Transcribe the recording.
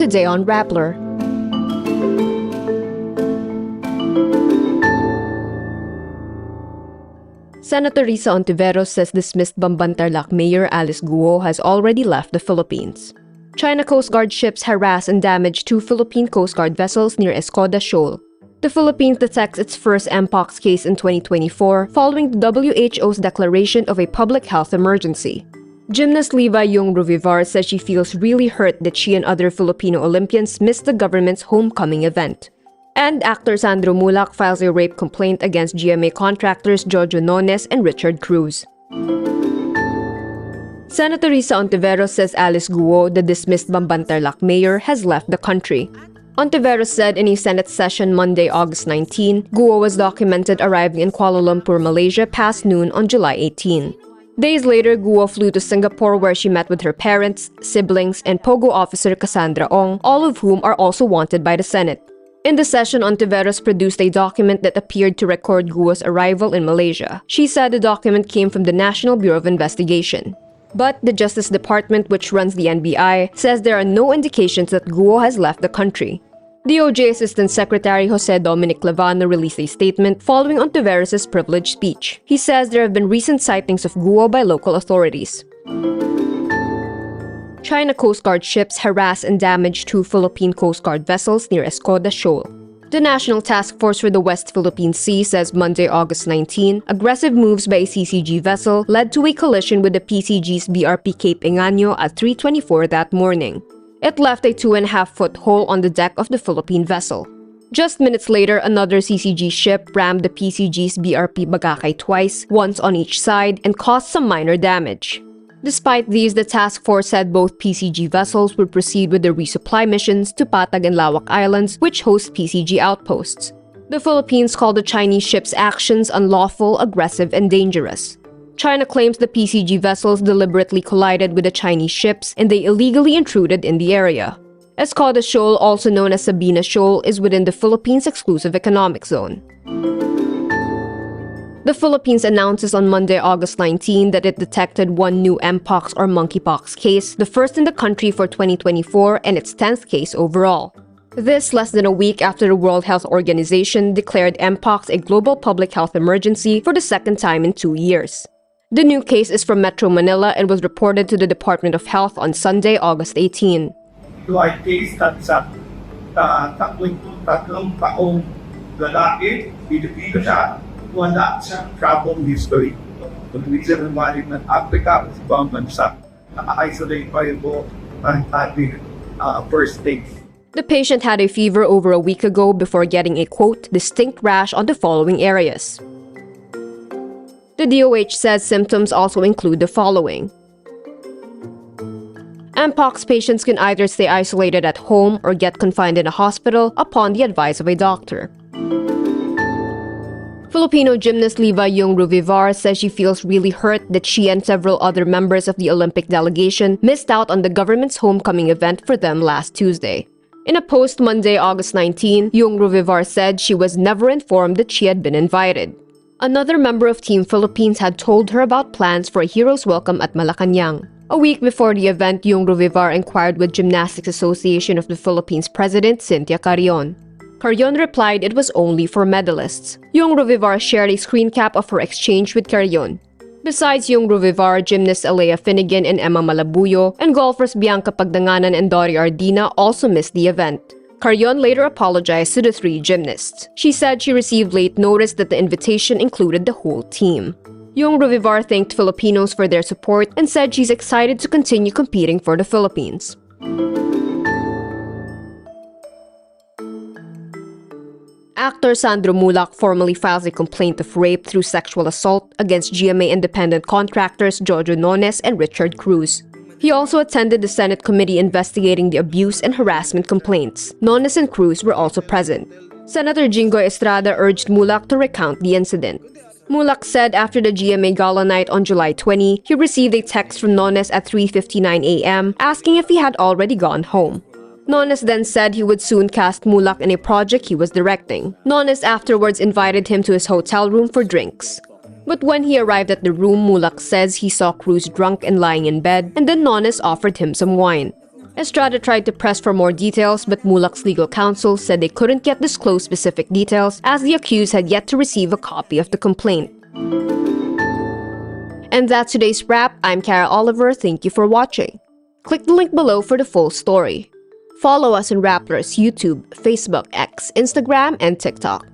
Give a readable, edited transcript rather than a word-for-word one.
Today on Rappler. Senator Risa Hontiveros says dismissed Bamban-Tarlac Mayor Alice Guo has already left the Philippines. China Coast Guard ships harass and damage 2 Philippine Coast Guard vessels near Escoda Shoal. The Philippines detects its first mpox case in 2024 following the WHO's declaration of a public health emergency. Gymnast Levi Jung-Ruivivar says she feels really hurt that she and other Filipino Olympians missed the government's homecoming event. And actor Sandro Muhlach files a rape complaint against GMA contractors Jojo Nones and Cruz. Senator Risa Hontiveros says Alice Guo, the dismissed Bamban-Tarlac mayor, has left the country. Hontiveros said in a Senate session Monday, August 19, Guo was documented arriving in Kuala Lumpur, Malaysia past noon on July 18. Days later, Guo flew to Singapore where she met with her parents, siblings, and POGO officer Cassandra Ong, all of whom are also wanted by the Senate. In the session, Hontiveros produced a document that appeared to record Guo's arrival in Malaysia. She said the document came from the National Bureau of Investigation. But the Justice Department, which runs the NBI, says there are no indications that Guo has left the country. DOJ Assistant Secretary Jose Dominic Levano released a statement following Hontiveros' privileged speech. He says there have been recent sightings of Guo by local authorities. China Coast Guard ships harass and damage 2 Philippine Coast Guard vessels near Escoda Shoal. The National Task Force for the West Philippine Sea says Monday, August 19, aggressive moves by a CCG vessel led to a collision with the PCG's BRP Cape Engaño at 3:24 that morning. It left a 2.5-foot hole on the deck of the Philippine vessel. Just minutes later, another CCG ship rammed the PCG's BRP Bagakay twice, once on each side, and caused some minor damage. Despite these, the task force said both PCG vessels would proceed with their resupply missions to Patag and Lawak Islands, which host PCG outposts. The Philippines called the Chinese ship's actions unlawful, aggressive, and dangerous. China claims the PCG vessels deliberately collided with the Chinese ships and they illegally intruded in the area. Escoda Shoal, also known as Sabina Shoal, is within the Philippines' exclusive economic zone. The Philippines announces on Monday, August 19, that it detected 1 new mpox or monkeypox case, the first in the country for 2024 and its 10th case overall. This less than a week after the World Health Organization declared mpox a global public health emergency for the second time in 2 years. The new case is from Metro Manila and was reported to the Department of Health on Sunday, August 18. Ito ay case at sa tatlong taong lalaki, Pilipino siya, wala siyang travel history. Kung reason ng balik ng Africa at ibang bansa, naka-isolate pa ito ang ating first stage. The patient had a fever over a week ago before getting a, quote, distinct rash on the following areas. The DOH says symptoms also include the following. Mpox patients can either stay isolated at home or get confined in a hospital upon the advice of a doctor. Filipino gymnast Levi Jung-Ruivivar says she feels really hurt that she and several other members of the Olympic delegation missed out on the government's homecoming event for them last Tuesday. In a post Monday, August 19, Jung-Ruivivar said she was never informed that she had been invited. Another member of Team Philippines had told her about plans for a hero's welcome at Malacanang. A week before the event, Jung-Ruivivar inquired with Gymnastics Association of the Philippines President Cynthia Carrion. Carrion replied it was only for medalists. Jung-Ruivivar shared a screen cap of her exchange with Carrion. Besides Jung-Ruivivar, gymnasts Alea Finnegan and Emma Malabuyo and golfers Bianca Pagdanganan and Dori Ardina also missed the event. Carrion later apologized to the 3 gymnasts. She said she received late notice that the invitation included the whole team. Jung-Ruivivar thanked Filipinos for their support and said she's excited to continue competing for the Philippines. Actor Sandro Muhlach formally files a complaint of rape through sexual assault against GMA independent contractors Jojo Nones and Cruz. He also attended the Senate committee investigating the abuse and harassment complaints. Nones and Cruz were also present. Senator Jinggoy Estrada urged Muhlach to recount the incident. Muhlach said after the GMA Gala night on July 20, he received a text from Nones at 3:59 a.m. asking if he had already gone home. Nones then said he would soon cast Muhlach in a project he was directing. Nones afterwards invited him to his hotel room for drinks. But when he arrived at the room, Muhlach says he saw Cruz drunk and lying in bed, and then Nones offered him some wine. Estrada tried to press for more details, but Muhlach's legal counsel said they couldn't yet disclose specific details as the accused had yet to receive a copy of the complaint. And that's today's wrap. I'm Kara Oliver. Thank you for watching. Click the link below for the full story. Follow us on Rappler's YouTube, Facebook, X, Instagram, and TikTok.